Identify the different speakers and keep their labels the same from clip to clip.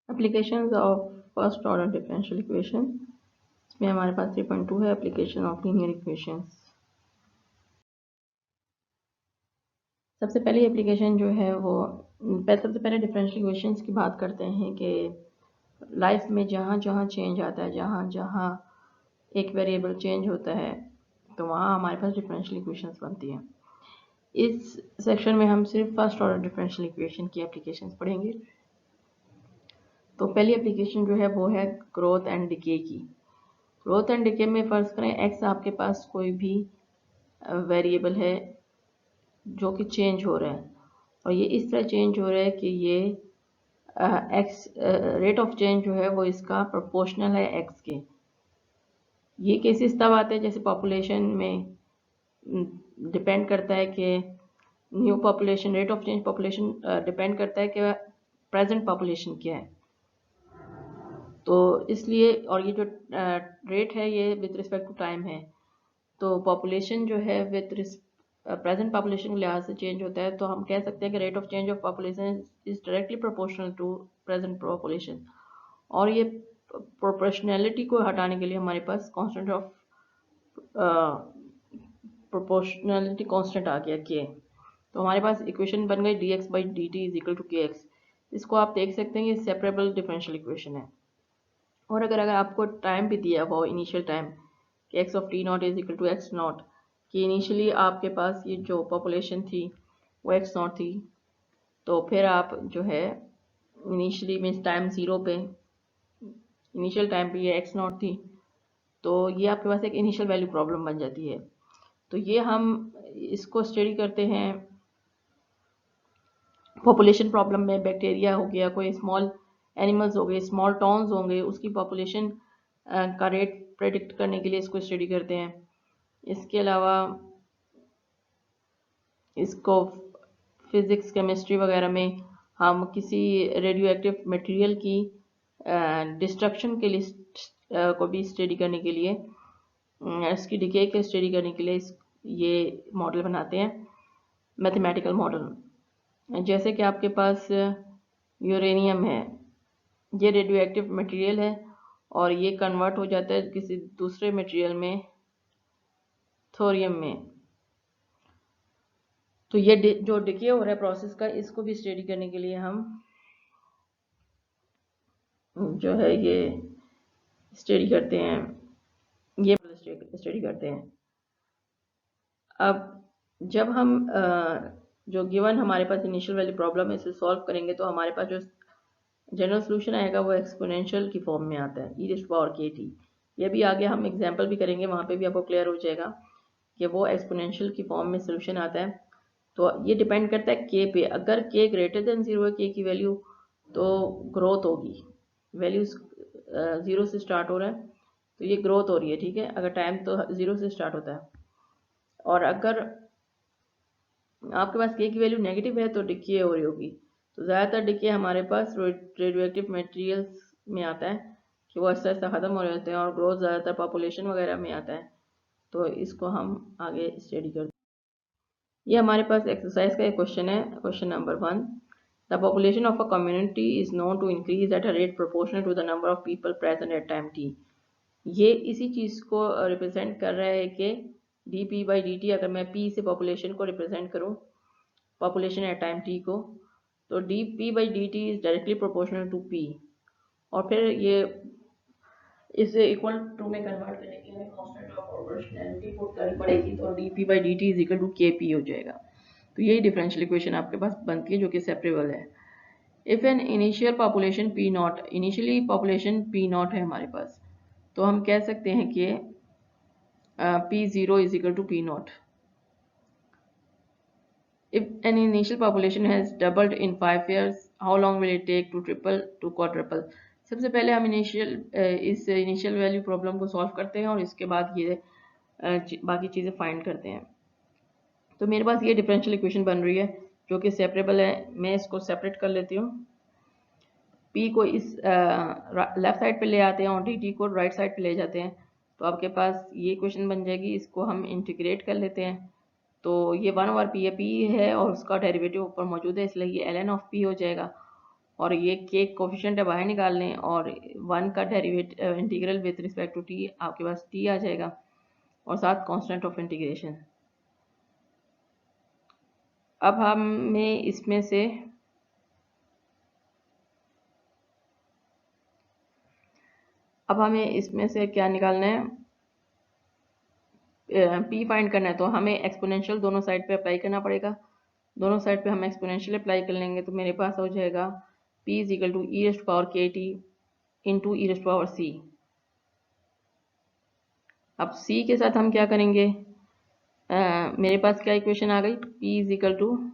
Speaker 1: Applications of first order differential equation. इसमें हमारे पास 3.2 है, एप्लीकेशन ऑफ लीनियर इक्वेशंस। सबसे पहली एप्लीकेशन जो है वो सबसे पहले डिफरेंशियल इक्वेशंस की बात करते हैं कि लाइफ में जहाँ जहाँ चेंज आता है, जहाँ जहाँ एक वेरिएबल चेंज होता है, तो वहाँ हमारे पास डिफरेंशियल इक्वेशंस बनती हैं। इस सेक्शन में हम सिर्फ फर्स्ट ऑर्डर डिफरेंशियल इक्वेशन की एप्लीकेशंस पढ़ेंगे। तो पहली एप्लीकेशन जो है वो है ग्रोथ एंड डिके की। ग्रोथ एंड डिके में फ़र्ज़ करें एक्स आपके पास कोई भी वेरिएबल है जो कि चेंज हो रहा है, और ये इस तरह चेंज हो रहा है कि ये एक्स रेट ऑफ चेंज जो है वो इसका प्रोपोर्शनल है एक्स के। ये केसेस तब आते हैं जैसे पॉपुलेशन में डिपेंड करता है कि new population, rate of change population depend करता है कि प्रेजेंट पॉपुलेशन क्या है। तो इसलिए, और ये जो रेट है ये विद रिस्पेक्ट टू टाइम है, तो पॉपुलेशन जो है विद प्रेजेंट पॉपुलेशन के लिहाज से चेंज होता है। तो हम कह सकते हैं कि rate of change of population is directly proportional to present population. और ये प्रोपोर्शनैलिटी को हटाने के लिए हमारे पास कांस्टेंट ऑफ प्रोपोर्शनैलिटी कांस्टेंट आ गया के। तो हमारे पास इक्वेशन बन गई dx by D T is equal to K X. इसको आप देख सकते हैं ये सेपरेबल डिफरेंशियल इक्वेशन है। और अगर आपको टाइम भी दिया हो, इनिशियल टाइम कि X of T not is equal to X not, कि इनिशियली आपके पास ये जो पॉपुलेशन थी वो एक्स नॉट थी, तो फिर आप जो है इनिशियली मीन्स टाइम ज़ीरो पे, इनिशियल टाइम पे ये एक्स नॉट थी, तो ये आपके पास एक इनिशियल वैल्यू प्रॉब्लम बन जाती है। तो ये हम इसको स्टडी करते हैं पॉपुलेशन प्रॉब्लम में। बैक्टीरिया हो गया, कोई स्मॉल एनिमल्स हो गए, स्मॉल टॉन्स होंगे, उसकी पॉपुलेशन का रेट प्रेडिक्ट करने के लिए इसको स्टडी करते हैं। इसके अलावा इसको फिज़िक्स, केमिस्ट्री वगैरह में हम किसी रेडियो एक्टिव मटेरियल की डिस्ट्रक्शन के लिए को भी स्टडी करने के लिए, इसकी डिके के स्टडी करने के लिए ये मॉडल बनाते हैं, मैथमेटिकल मॉडल। जैसे कि आपके पास यूरेनियम है, ये रेडियो एक्टिव मटेरियल है और ये कन्वर्ट हो जाता है किसी दूसरे मटेरियल में, थोरियम में। तो ये जो डिके हो रहा है प्रोसेस का, इसको भी स्टडी करने के लिए हम जो है ये स्टडी करते हैं, ये स्टडी करते हैं। अब जब हम जो गिवन हमारे पास इनिशियल वैल्यू प्रॉब्लम है इसे सॉल्व करेंगे, तो हमारे पास जो जनरल सोल्यूशन आएगा वो एक्सपोनेंशियल की फॉर्म में आता है, e⁻k_t। ये भी आगे हम एग्जांपल भी करेंगे, वहाँ पे भी आपको क्लियर हो जाएगा कि वो एक्सपोनेंशियल की फॉर्म में सोल्यूशन आता है। तो ये डिपेंड करता है k पे। अगर k ग्रेटर देन 0 है, k की वैल्यू, तो ग्रोथ होगी। वैल्यू 0 से स्टार्ट हो रहा है तो ये ग्रोथ हो रही है, ठीक है, अगर टाइम तो 0 से स्टार्ट होता है। और अगर आपके पास k की वैल्यू नेगेटिव है तो डिके हो रही होगी। तो ज़्यादातर डिके हमारे पास रेडियो एक्टिव मटेरियल्स में आता है कि वो आहिस्ता आहिस्ता ख़त्म हो रहे होते हैं, और ग्रोथ ज़्यादातर पॉपुलेशन वगैरह में आता है। तो इसको हम आगे स्टडी करते हैं। ये हमारे पास एक्सरसाइज का एक क्वेश्चन है, question number 1। The population of a community is known to increase at a rate proportional to the number of people present at time T. ये इसी चीज़ को रिप्रेजेंट कर रहा है कि D P by D T, अगर मैं पी से पॉपुलेशन को रिप्रेजेंट करूँ, पॉपुलेशन एट टाइम टी को, तो D P by D T is directly proportional to P. और फिर ये इसे इक्वल टू में कन्वर्ट करने के लिए हमें कांस्टेंट ऑफ प्रोपोर्शनैलिटी पुट करनी पड़ेगी, तो D P by D T is equal to K P हो जाएगा। तो यही डिफरेंशियल इक्वेशन आपके पास बनती है जो कि सेपरेबल है। If an initial population P not, initially population P not है हमारे पास, तो हम कह सकते हैं कि P zero is equal to P not. If an initial population has doubled in 5 years, how long will it take to triple to quadruple? सबसे पहले हम इस इनिशियल वैल्यू प्रॉब्लम को सॉल्व करते हैं और इसके बाद ये बाकी चीज़ें फाइंड करते हैं। तो मेरे पास ये डिफरेंशियल इक्वेशन बन रही है जो कि सेपरेबल है। मैं इसको सेपरेट कर लेती हूँ, पी को इस लेफ्ट साइड पे ले आते हैं और डी टी को राइट साइड पे ले जाते हैं, तो आपके पास ये इक्वेशन बन जाएगी। इसको हम इंटीग्रेट कर लेते हैं, तो ये 1/p है, p है और उसका डेरिवेटिव ऊपर मौजूद है, इसलिए ये ln ऑफ p हो जाएगा। और ये के कोफिशिएंट है बाहर निकाल लें, और 1 का derivative integral with respect to T, आपके पास टी आ जाएगा और साथ कांस्टेंट ऑफ इंटीग्रेशन। अब हमें इसमें से क्या निकालना है, पी फाइंड करना है। तो हमें एक्सपोनेंशियल दोनों साइड पे अप्लाई करना पड़ेगा। दोनों साइड पे हम एक्सपोनेंशियल अप्लाई कर लेंगे तो मेरे पास हो जाएगा p is equal to E raised power K T into E raised power C. अब c के साथ हम क्या करेंगे, मेरे पास क्या इक्वेशन आ गई, p is equal to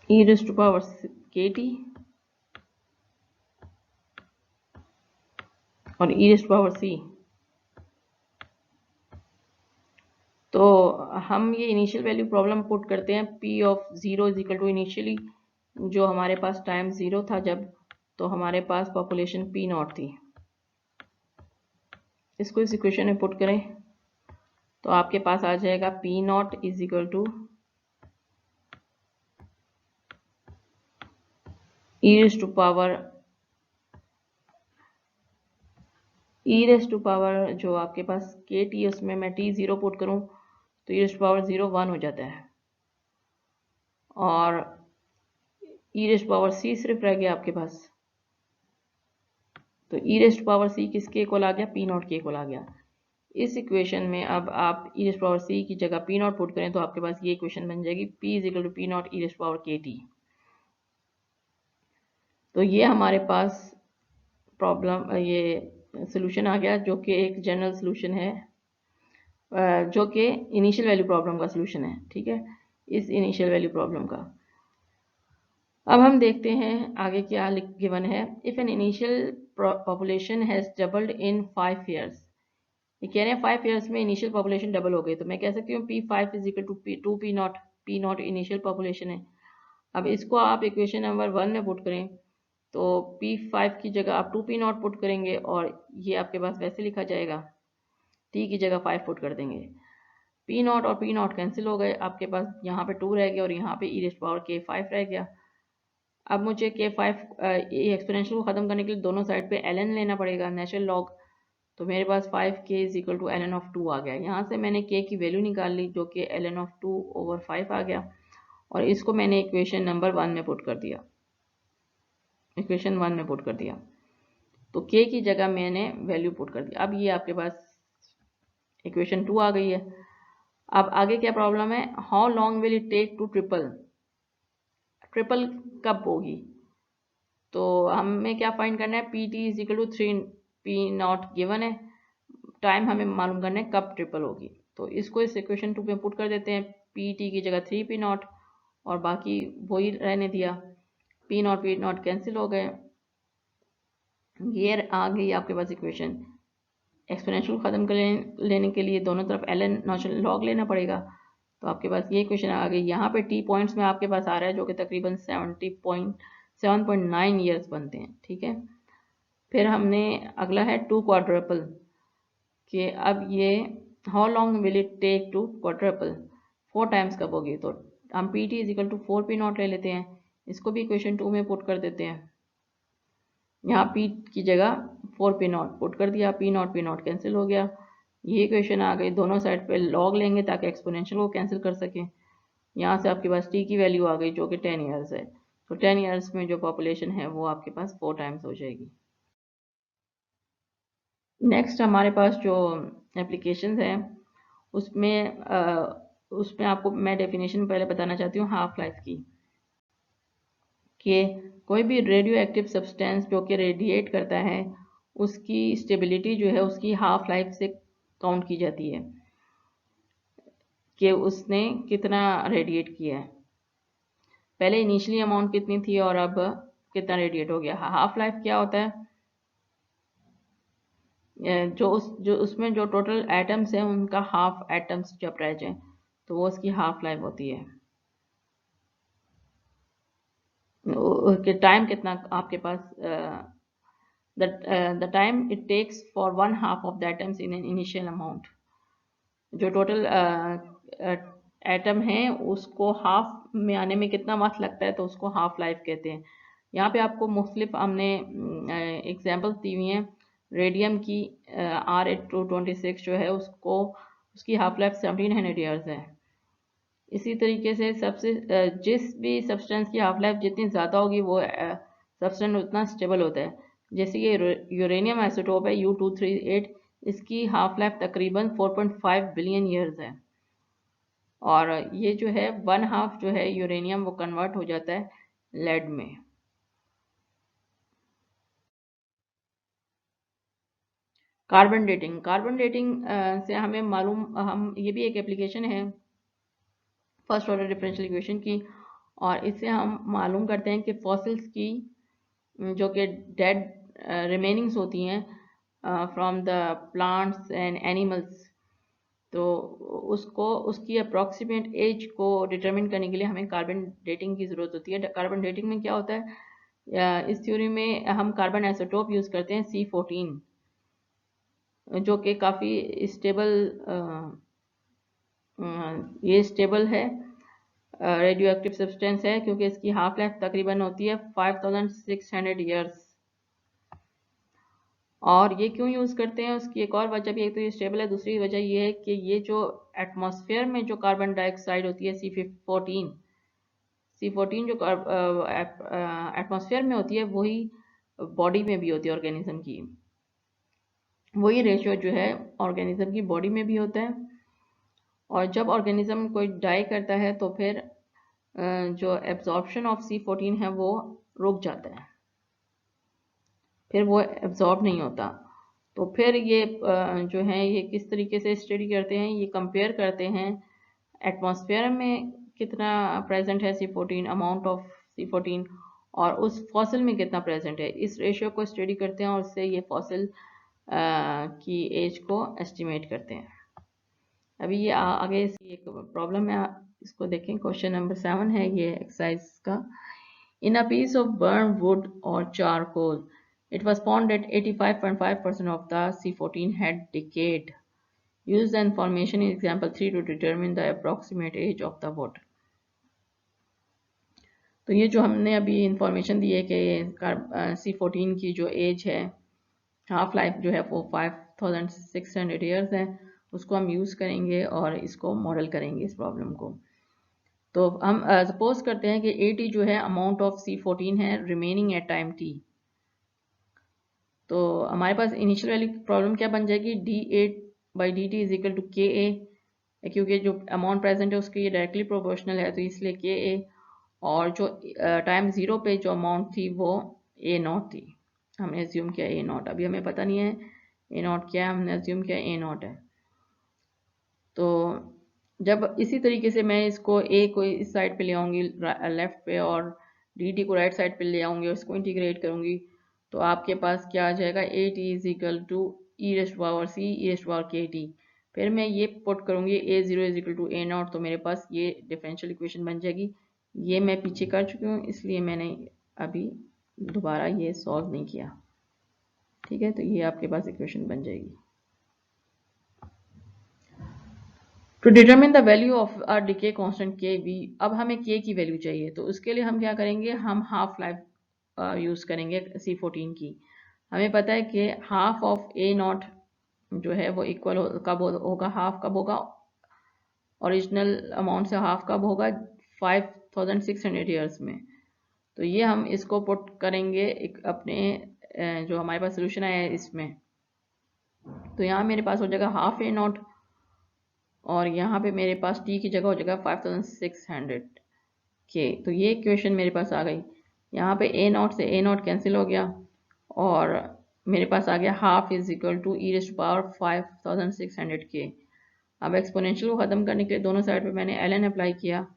Speaker 1: E raised power K T और ई रेस्ट पावर सी। तो हम ये इनिशियल वैल्यू प्रॉब्लम पुट करते हैं, p of 0 is equal to initially जो हमारे पास टाइम 0 था जब, तो हमारे पास पॉपुलेशन p नॉट थी। इसको इस इक्वेशन में पुट करें तो आपके पास आ जाएगा p not is equal to E raised to power जो आपके पास के टी, उसमें मैं टी 0 पुट करूं तो ई रेस्ट पावर 0 1 हो जाता है, और ई रेस्ट पावर सी सिर्फ रह गया आपके पास। तो ई रेस्ट पावर सी किसके इक्वल आ गया, पी नॉट के इक्वल आ गया। इस इक्वेशन में अब आप ई रेस्ट पावर सी की जगह पी नॉट पुट करें तो आपके पास ये इक्वेशन बन जाएगी, P is equal to P not E raised power K T. तो ये हमारे पास प्रॉब्लम, ये सोल्यूशन आ गया जो कि एक जनरल सोल्यूशन है, जो कि इनिशियल वैल्यू प्रॉब्लम का सोल्यूशन है। ठीक है, इस इनिशियल वैल्यू प्रॉब्लम का। अब हम देखते हैं आगे क्या गिवन है। If an initial population has doubled in 5 years, ये कह रहे हैं 5 ईयर्स में इनिशियल पॉपुलेशन डबल हो गई, तो मैं कह सकती हूँ P5 is equal to two P not. P not initial population है। अब इसको आप इक्वेशन नंबर 1 में पुट करें तो P5 की जगह आप 2p नॉट पुट करेंगे और ये आपके पास वैसे लिखा जाएगा, t की जगह 5 पुट कर देंगे। p नॉट और p नॉट कैंसिल हो गए, आपके पास यहाँ पे 2 रह गया और यहाँ पे e रेस्ट पावर k 5 रह गया। अब मुझे k5 एक्सपोनेंशियल को ख़त्म करने के लिए दोनों साइड पे ln लेना पड़ेगा, नेचुरल लॉग। तो मेरे पास 5k is equal to ln of 2 आ गया। यहाँ से मैंने k की वैल्यू निकाल ली जो कि ln ऑफ 2 ओवर 5 आ गया, और इसको मैंने इक्वेशन नंबर 1 में पुट कर दिया, इक्वेशन 1 में पुट कर दिया। तो k की जगह मैंने वैल्यू पुट कर दी। अब ये आपके पास इक्वेशन 2 आ गई है। अब आगे क्या प्रॉब्लम है, how long will it take to triple, triple कब होगी। तो हमें क्या फाइंड करना है, P T is equal to 3 P not given है, टाइम हमें मालूम करना है कब ट्रिपल होगी। तो इसको इस इक्वेशन 2 में पुट कर देते हैं, पी टी की जगह 3 पी नॉट और बाकी वही रहने दिया, पी नॉट कैंसिल हो गए। ये आ गई आपके पास इक्वेशन। एक्सपोनेंशियल ख़त्म कर लेने के लिए दोनों तरफ ln नॉचुरल लॉग लेना पड़ेगा। तो आपके पास ये इक्वेशन आ गई। यहाँ पे टी पॉइंट्स में आपके पास आ रहा है जो कि तकरीबन 7.9 ईयर्स बनते हैं। ठीक है, फिर हमने अगला है 2 क्वाड्रपल, कि अब ये how long will it take to quadruple, 4 times कब होगी। तो हम P T is equal to 4 P not ले लेते हैं, इसको भी इक्वेशन 2 में पुट कर देते हैं। यहाँ p की जगह 4 पी नॉट पुट कर दिया, पी नॉट कैंसिल हो गया। ये इक्वेशन आ गई, दोनों साइड पे लॉग लेंगे ताकि एक्सपोनेंशियल को कैंसिल कर सकें। यहाँ से आपके पास t की वैल्यू आ गई जो कि 10 ईयर्स है। तो 10 ईयर्स में जो पॉपुलेशन है वो आपके पास 4 टाइम्स हो जाएगी। नेक्स्ट हमारे पास जो एप्लीकेशंस हैं उसमें आपको मैं डेफिनेशन पहले बताना चाहती हूँ हाफ लाइफ की, कि कोई भी रेडियो एक्टिव सब्सटेंस जो कि रेडिएट करता है उसकी स्टेबिलिटी जो है उसकी हाफ लाइफ से काउंट की जाती है कि उसने कितना रेडिएट किया है। पहले इनिशियली अमाउंट कितनी थी और अब कितना रेडिएट हो गया। हाफ लाइफ क्या होता है, जो उसमें जो टोटल एटम्स हैं उनका हाफ एटम्स जब रह जाए तो वो उसकी हाफ लाइफ होती है। टाइम कितना आपके पास, the time it takes for one half of the atoms in an initial amount, जो टोटल एटम है उसको हाफ में आने में कितना वक्त लगता है, तो उसको हाफ लाइफ कहते हैं। यहाँ पे आपको मुख्तलिफ हमने एग्जांपल्स दी हुई हैं। रेडियम की R-226 जो है उसको उसकी हाफ लाइफ 1700 ईयर्स है। इसी तरीके से सबसे जिस भी सब्सटेंस की हाफ लाइफ जितनी ज़्यादा होगी वो सब्सटेंस उतना स्टेबल होता है। जैसे ये यूरेनियम आइसोटोप है U-238, इसकी हाफ लाइफ तकरीबन 4.5 बिलियन ईयर्स है। और ये जो है 1/2 जो है यूरेनियम वो कन्वर्ट हो जाता है लेड में। कार्बन डेटिंग से हमें मालूम, हम ये भी एक एप्लीकेशन है फर्स्ट ऑर्डर डिफरेंशियल इक्वेशन की, और इससे हम मालूम करते हैं कि फॉसिल्स की जो कि डेड रिमेनिंग्स होती हैं from the plants and animals, तो उसको उसकी अप्रॉक्सीमेट एज को डिटरमिन करने के लिए हमें कार्बन डेटिंग की ज़रूरत होती है। कार्बन डेटिंग में क्या होता है, इस थ्योरी में हम कार्बन आइसोटोप यूज़ करते हैं C14, जो कि काफ़ी स्टेबल, ये स्टेबल है, रेडियो एक्टिव सब्सटेंस है, क्योंकि इसकी हाफ लाइफ तकरीबन होती है 5600 ईयर्स। और ये क्यों यूज़ करते हैं, उसकी एक और वजह भी, एक तो ये स्टेबल है, दूसरी वजह ये है कि ये जो एटमॉस्फेयर में जो कार्बन डाइऑक्साइड होती है C14 जो एटमॉस्फेयर में होती है वही बॉडी में भी होती है ऑर्गेनिज्म की, वही रेशियो जो है ऑर्गेनिज्म की बॉडी में भी होता है। और जब ऑर्गेनिज्म कोई डाई करता है तो फिर जो एब्जॉर्प्शन ऑफ C14 है वो रुक जाता है, फिर वो एब्जॉर्ब नहीं होता। तो फिर ये जो है ये किस तरीके से स्टडी करते हैं, ये कंपेयर करते हैं एटमॉस्फेयर में कितना प्रेजेंट है C14, अमाउंट ऑफ C14, और उस फॉसिल में कितना प्रेजेंट है, इस रेशियो को स्टडी करते हैं और उससे ये फॉसिल की एज को एस्टिमेट करते हैं। अभी ये आगे इसकी एक प्रॉब्लम है, इसको देखें। क्वेश्चन नंबर 7 है ये एक्सरसाइज का। In a piece of burn wood और charcoal, it was found that 85.5% of the C14 had decayed. Use the information in example 3 to determine the approximate age of the wood. तो ये जो हमने अभी information दी है कि C14 की जो एज है, हाफ लाइफ जो है वो 5600 ईयर्स है, उसको हम यूज़ करेंगे और इसको मॉडल करेंगे इस प्रॉब्लम को। तो हम सपोज करते हैं कि 80 जो है अमाउंट ऑफ C14 है रिमेनिंग एट टाइम t। तो हमारे पास इनिशियल वाली प्रॉब्लम क्या बन जाएगी, d8/dt is equal to KA, क्योंकि जो अमाउंट प्रेजेंट है उसके ये डायरेक्टली प्रोपोर्शनल है, तो इसलिए KA, और जो टाइम 0 पे जो अमाउंट थी वो A0 थी, हमने एज्यूम किया A0। अभी हमें पता नहीं है A0 क्या है, हमने एज्यूम किया A0 है। तो जब इसी तरीके से मैं इसको A को इस साइड पे ले आऊँगी लेफ्ट पे, और dt को राइट साइड पे ले आऊँगी और इसको इंटीग्रेट करूँगी, तो आपके पास क्या आ जाएगा, AT is equal to e⁻c फिर मैं ये पुट करूँगी A0 is equal to A0, तो मेरे पास ये डिफरेंशियल इक्वेशन बन जाएगी। ये मैं पीछे कर चुकी हूँ, इसलिए मैंने अभी दोबारा ये सॉल्व नहीं किया। ठीक है, तो ये आपके पास इक्वेशन बन जाएगी। To determine the value of a decay constant K V, अब हमें के की वैल्यू चाहिए, तो उसके लिए हम क्या करेंगे, हम हाफ लाइफ यूज़ करेंगे C14 की। हमें पता है कि हाफ ऑफ A0 जो है वो इक्वल कब होगा, हाफ कब होगा, ओरिजिनल अमाउंट से हाफ कब होगा, 5600 ईयर्स में। तो ये हम इसको पुट करेंगे एक अपने जो हमारे पास सोल्यूशन आया है इसमें, तो यहाँ मेरे पास हो जाएगा हाफ A0, और यहाँ पे मेरे पास t की जगह हो जाएगा 5600 के। तो ये इक्वेशन मेरे पास आ गई। यहाँ पे A0 से A0 कैंसिल हो गया, और मेरे पास आ गया half is equal to e⁻5600 के। अब एक्सपोनेंशियल को ख़त्म करने के लिए दोनों साइड पे मैंने ln अप्लाई किया,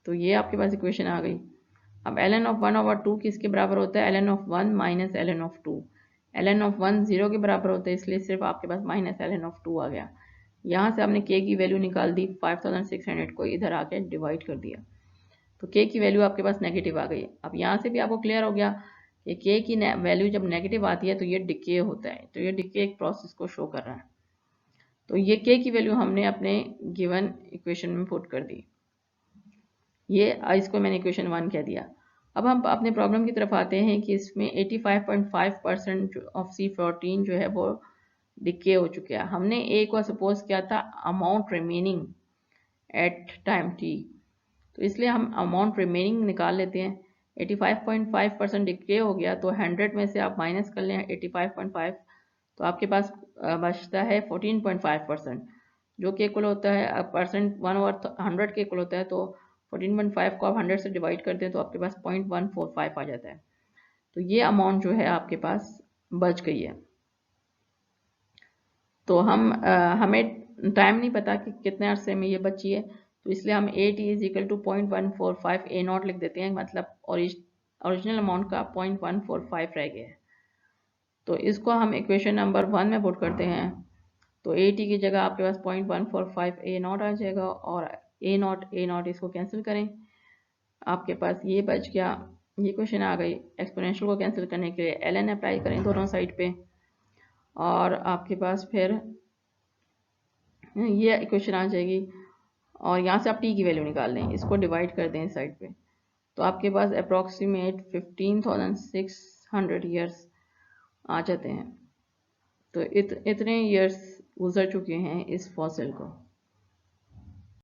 Speaker 1: तो ये आपके पास इक्वेशन आ गई। अब ln ऑफ 1/2 किसके बराबर होता है, ln of 1 minus ln of 2। ln of 1 0 के बराबर होता है, इसलिए सिर्फ आपके पास माइनस ln ऑफ 2 आ गया। यहाँ से आपने k की वैल्यू निकाल दी, 5600 को इधर आके डिवाइड कर दिया, तो k की वैल्यू आपके पास नेगेटिव आ गई। अब यहाँ से भी आपको क्लियर हो गया कि k की वैल्यू जब नेगेटिव आती है तो ये डिके होता है, तो ये डिके एक प्रोसेस को शो कर रहा है। तो ये के की वैल्यू हमने अपने गिवन इक्वेशन में पुट कर दी। ये इसको मैंने इक्वेशन 1 कह दिया। अब हम अपने प्रॉब्लम की तरफ आते हैं कि इसमें 85.5% ऑफ C14 जो है वो डिके हो चुका है। हमने ए को सपोज किया था amount remaining at time T, तो इसलिए हम अमाउंट रिमेनिंग निकाल लेते हैं। 85.5% डिके हो गया, तो 100 में से आप माइनस कर लें 85.5, तो आपके पास बचता है 14.5%, जो कि इक्वल होता है परसेंट 1/100 के इक्वल होता है। तो 14.5 को आप 100 से डिवाइड करते हैं तो आपके पास 0.145 आ जाता है। तो ये अमाउंट जो है आपके पास बच गई है। तो हमें टाइम नहीं पता कि कितने अरसे में ये बची है, तो इसलिए हम A T is equal to 0.145 A not लिख देते हैं, मतलब ओरिजिनल अमाउंट का 0.145 रह गया है। तो इसको हम इक्वेशन नंबर 1 में पुट करते हैं, तो ए टी की जगह आपके पास 0.145 ए नॉट आ जाएगा, और ए नॉट इसको कैंसिल करें, आपके पास ये बच गया। ये क्वेश्चन आ गई। एक्सपोनेंशियल को कैंसिल करने के लिए एल एन अप्लाई करें दोनों साइड पे, और आपके पास फिर ये इक्वेशन आ जाएगी, और यहाँ से आप टी की वैल्यू निकाल लें, इसको डिवाइड कर दें इस साइड पे, तो आपके पास अप्रॉक्सीमेट 15,600 ईयर्स आ जाते हैं। तो इतने ईयर्स गुजर चुके हैं इस फॉसिल को।